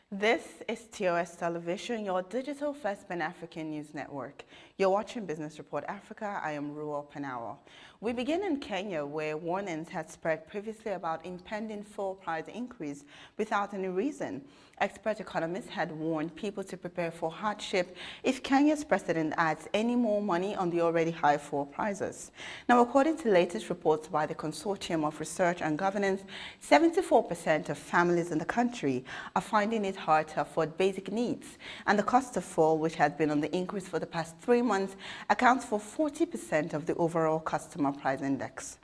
This is TOS Television, your digital first Pan-African news network. You're watching Business Report Africa. I am Ruel Panawa. We begin in Kenya, where warnings had spread previously about impending fuel price increase without any reason. Expert economists had warned people to prepare for hardship if Kenya's president adds any more money on the already high fuel prices. Now, according to latest reports by the Consortium of Research and Governance, 74% of families in the country are finding it hard to afford basic needs, and the cost of fuel, which has been on the increase for the past 3 months, accounts for 40% of the overall customer price index.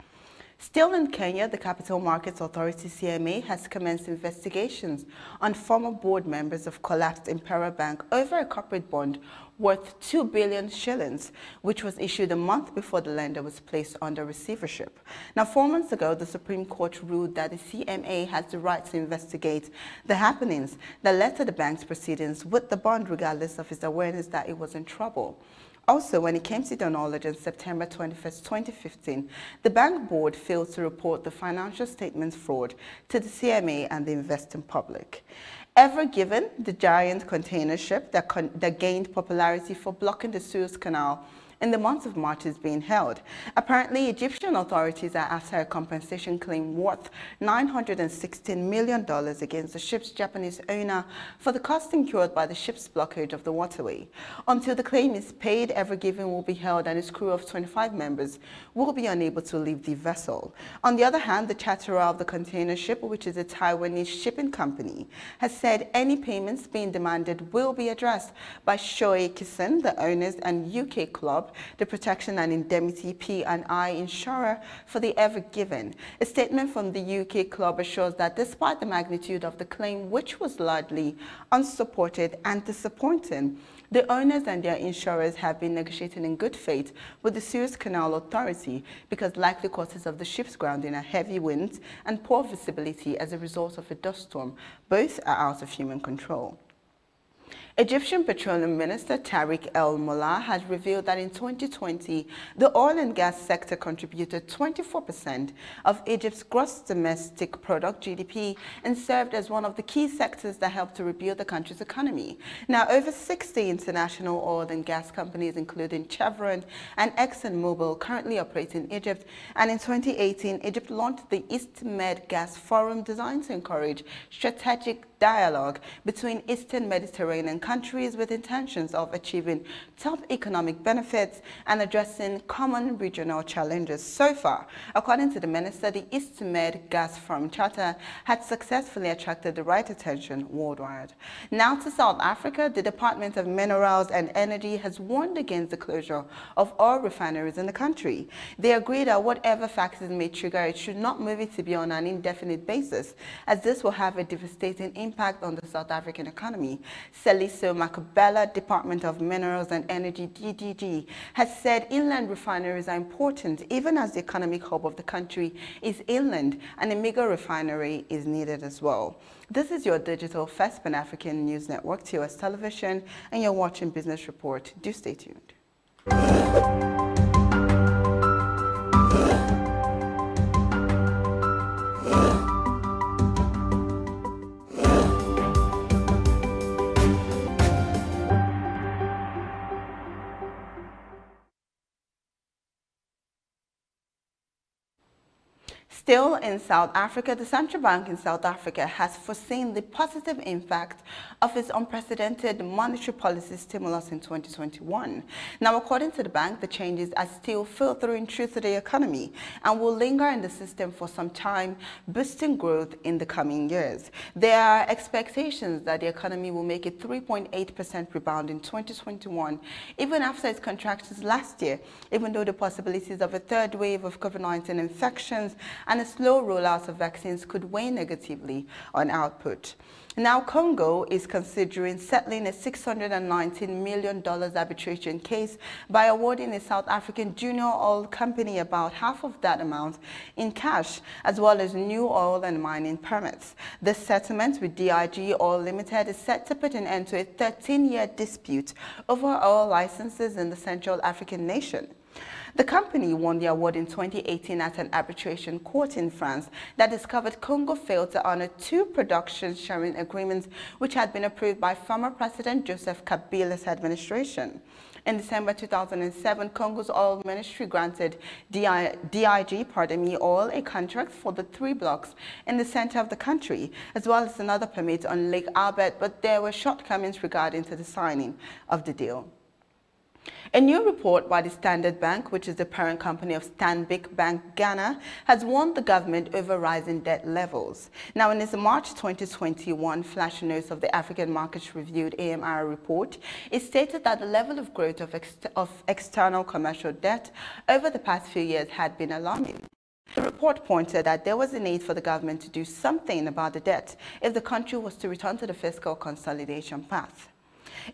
Still in Kenya, the Capital Markets Authority CMA has commenced investigations on former board members of collapsed Imperial Bank over a corporate bond worth 2 billion shillings, which was issued a month before the lender was placed under receivership. Now, 4 months ago, the Supreme Court ruled that the CMA has the right to investigate the happenings that led to the bank's proceedings with the bond, regardless of its awareness that it was in trouble. Also, when it came to the knowledge on September 21, 2015, the bank board failed to report the financial statements fraud to the CMA and the investing public. Ever Given, the giant container ship that gained popularity for blocking the Suez Canal in the month of March, is being held. Apparently, Egyptian authorities are after a compensation claim worth $916 million against the ship's Japanese owner for the cost incurred by the ship's blockage of the waterway. Until the claim is paid, Ever Given will be held and its crew of 25 members will be unable to leave the vessel. On the other hand, the charterer of the container ship, which is a Taiwanese shipping company, has said any payments being demanded will be addressed by Shoei Kisen, the owners, and UK Club, the protection and indemnity P&I insurer for the Ever Given. A statement from the UK Club assures that despite the magnitude of the claim, which was largely unsupported and disappointing, the owners and their insurers have been negotiating in good faith with the Suez Canal Authority because likely causes of the ship's grounding are heavy winds and poor visibility as a result of a dust storm. Both are out of human control. Egyptian Petroleum Minister Tariq El Molla has revealed that in 2020, the oil and gas sector contributed 24% of Egypt's gross domestic product (GDP) and served as one of the key sectors that helped to rebuild the country's economy. Now, over 60 international oil and gas companies, including Chevron and ExxonMobil, currently operate in Egypt, and in 2018, Egypt launched the East Med Gas Forum designed to encourage strategic dialogue between Eastern Mediterranean countries with intentions of achieving top economic benefits and addressing common regional challenges. So far, according to the minister, the East Med Gas Forum Charter had successfully attracted the right attention worldwide. Now to South Africa, the Department of Minerals and Energy has warned against the closure of all refineries in the country. They agree that whatever factors may trigger it should not move it to be on an indefinite basis, as this will have a devastating impact on the South African economy. Seliso Makubela, Department of Minerals and Energy (DDG), has said inland refineries are important even as the economic hub of the country is inland, and a mega refinery is needed as well. This is your digital first Pan-African news network, TOS Television, and you're watching Business Report. Do stay tuned. Still in South Africa, the Central Bank in South Africa has foreseen the positive impact of its unprecedented monetary policy stimulus in 2021. Now, according to the bank, the changes are still filtering through to the economy and will linger in the system for some time, boosting growth in the coming years. There are expectations that the economy will make a 3.8% rebound in 2021, even after its contractions last year, even though the possibilities of a third wave of COVID-19 infections and a slow rollout of vaccines could weigh negatively on output. Now, Congo is considering settling a $619 million arbitration case by awarding a South African junior oil company about half of that amount in cash, as well as new oil and mining permits. This settlement with DIG Oil Limited is set to put an end to a 13-year dispute over oil licenses in the Central African nation. The company won the award in 2018 at an arbitration court in France that discovered Congo failed to honor 2 production sharing agreements which had been approved by former President Joseph Kabila's administration. In December 2007, Congo's oil ministry granted DIG Oil a contract for the 3 blocks in the center of the country, as well as another permit on Lake Albert, but there were shortcomings regarding to the signing of the deal. A new report by the Standard Bank, which is the parent company of Stanbic Bank Ghana, has warned the government over rising debt levels. Now, in its March 2021 flash notes of the African Markets Reviewed AMR report, it stated that the level of growth of external commercial debt over the past few years had been alarming. The report pointed that there was a need for the government to do something about the debt if the country was to return to the fiscal consolidation path.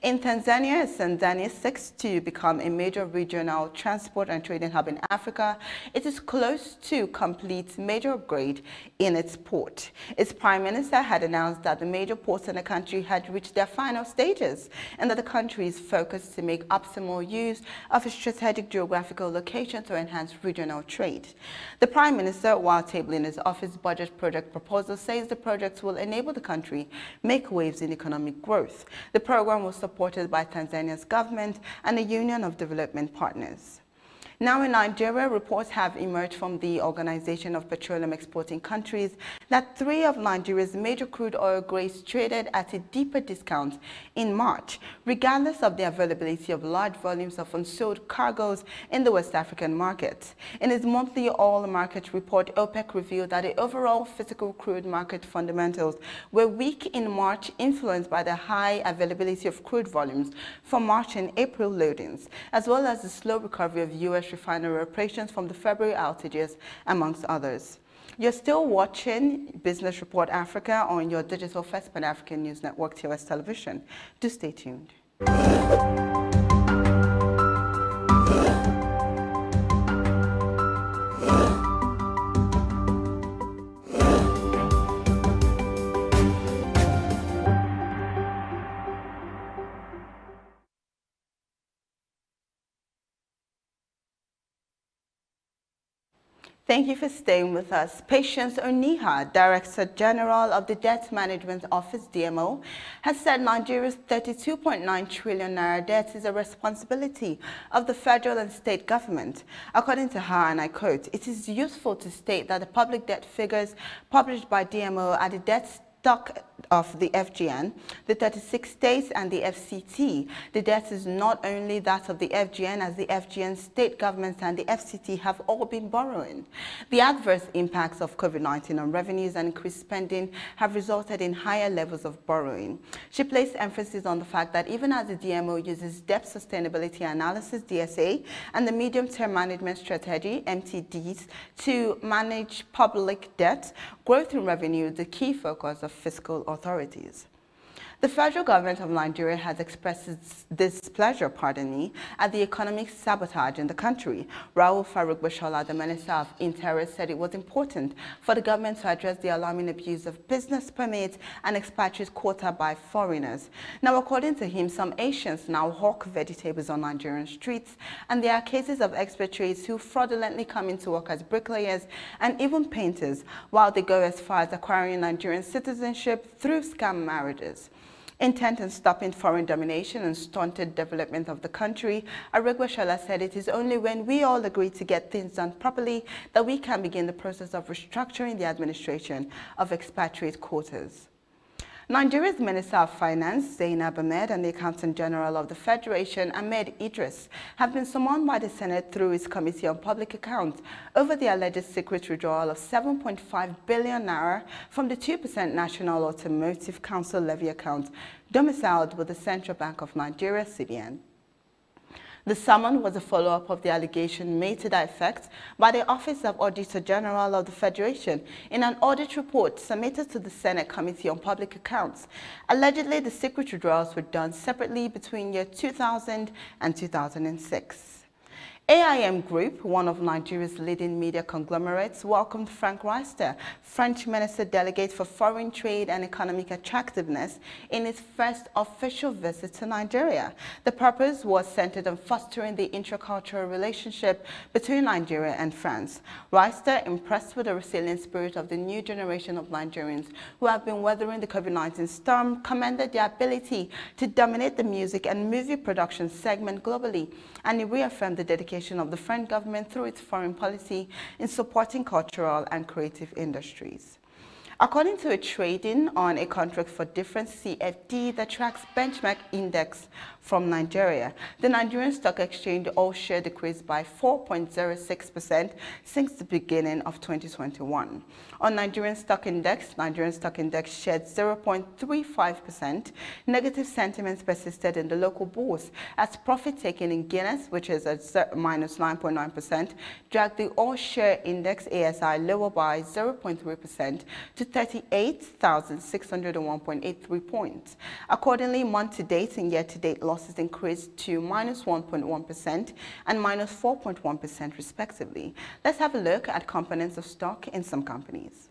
In Tanzania, as Tanzania seeks to become a major regional transport and trading hub in Africa, it is close to complete major upgrade in its port. Its prime minister had announced that the major ports in the country had reached their final stages and that the country is focused to make optimal use of its strategic geographical location to enhance regional trade. The prime minister, while tabling his office budget project proposal, says the projects will enable the country make waves in economic growth. The program was supported by Tanzania's government and the Union of Development Partners. Now in Nigeria, reports have emerged from the Organization of Petroleum Exporting Countries that 3 of Nigeria's major crude oil grades traded at a deeper discount in March, regardless of the availability of large volumes of unsold cargoes in the West African market. In its monthly oil market report, OPEC revealed that the overall physical crude market fundamentals were weak in March, influenced by the high availability of crude volumes from March and April loadings, as well as the slow recovery of U.S. refinery operations from the February outages, amongst others. You're still watching Business Report Africa on your digital first Pan-African News Network, TOS Television. Do stay tuned. Thank you for staying with us. Patience Oniha, Director General of the Debt Management Office, DMO, has said Nigeria's 32.9 trillion naira debt is a responsibility of the federal and state government. According to her, and I quote, "It is useful to state that the public debt figures published by DMO are the debt stock of the FGN, the 36 states and the FCT. The debt is not only that of the FGN, as the FGN, state governments and the FCT have all been borrowing. The adverse impacts of COVID-19 on revenues and increased spending have resulted in higher levels of borrowing." She placed emphasis on the fact that even as the DMO uses Debt Sustainability Analysis, DSA, and the Medium-Term Management Strategy, MTDs, to manage public debt, growth in revenue is the key focus of fiscal authorities. The federal government of Nigeria has expressed its displeasure, at the economic sabotage in the country. Raul Farouk-Bashola, the Minister of Interior, said it was important for the government to address the alarming abuse of business permits and expatriate quota by foreigners. Now, according to him, some Asians now hawk vegetables on Nigerian streets, and there are cases of expatriates who fraudulently come into work as bricklayers and even painters, while they go as far as acquiring Nigerian citizenship through scam marriages. Intent on stopping foreign domination and stunted development of the country, Aregbesola said it is only when we all agree to get things done properly that we can begin the process of restructuring the administration of expatriate quotas. Nigeria's Minister of Finance, Zainab Ahmed, and the Accountant General of the Federation, Ahmed Idris, have been summoned by the Senate through its Committee on Public Accounts over the alleged secret withdrawal of 7.5 billion naira from the 2% National Automotive Council levy account domiciled with the Central Bank of Nigeria, CBN. The summons was a follow-up of the allegation made to that effect by the Office of Auditor General of the Federation in an audit report submitted to the Senate Committee on Public Accounts. Allegedly, the secret withdrawals were done separately between year 2000 and 2006. AIM Group, one of Nigeria's leading media conglomerates, welcomed Frank Riester, French Minister Delegate for Foreign Trade and Economic Attractiveness, in his first official visit to Nigeria. The purpose was centered on fostering the intercultural relationship between Nigeria and France. Riester, impressed with the resilient spirit of the new generation of Nigerians who have been weathering the COVID-19 storm, commended their ability to dominate the music and movie production segment globally, and he reaffirmed the dedication of the French government through its foreign policy in supporting cultural and creative industries. According to a trading on a contract for different CFD that tracks benchmark index from Nigeria, the Nigerian Stock Exchange all-share decreased by 4.06% since the beginning of 2021. On Nigerian Stock Index shed 0.35%. Negative sentiments persisted in the local bourse as profit-taking in Guinness, which is at minus 9.9%, dragged the all-share index ASI lower by 0.3% to 38,601.83 points. Accordingly, month-to-date and year-to-date losses increased to minus 1.1% and minus 4.1% respectively. Let's have a look at components of stock in some companies.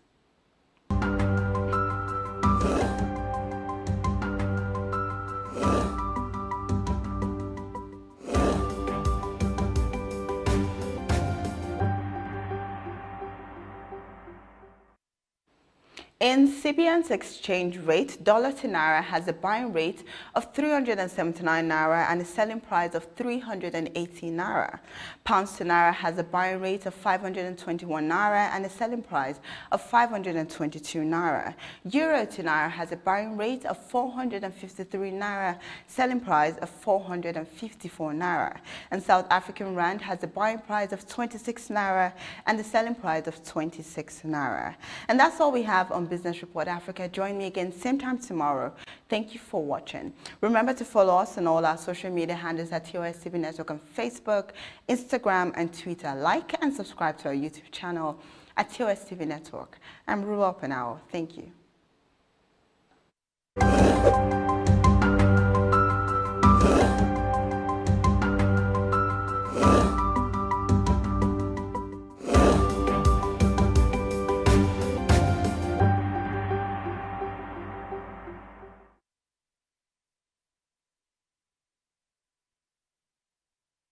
In CBN's exchange rate, dollar to naira has a buying rate of 379 naira and a selling price of 380 naira. Pounds to naira has a buying rate of 521 naira and a selling price of 522 naira. Euro to naira has a buying rate of 453 naira, selling price of 454 naira. And South African rand has a buying price of 26 naira and a selling price of 26 naira. And that's all we have on Business Report Africa. Join me again same time tomorrow. Thank you for watching. Remember to follow us on all our social media handles at TOS TV Network on Facebook, Instagram, and Twitter. Like and subscribe to our YouTube channel at TOS TV Network. I'm Ruel Penao. Thank you.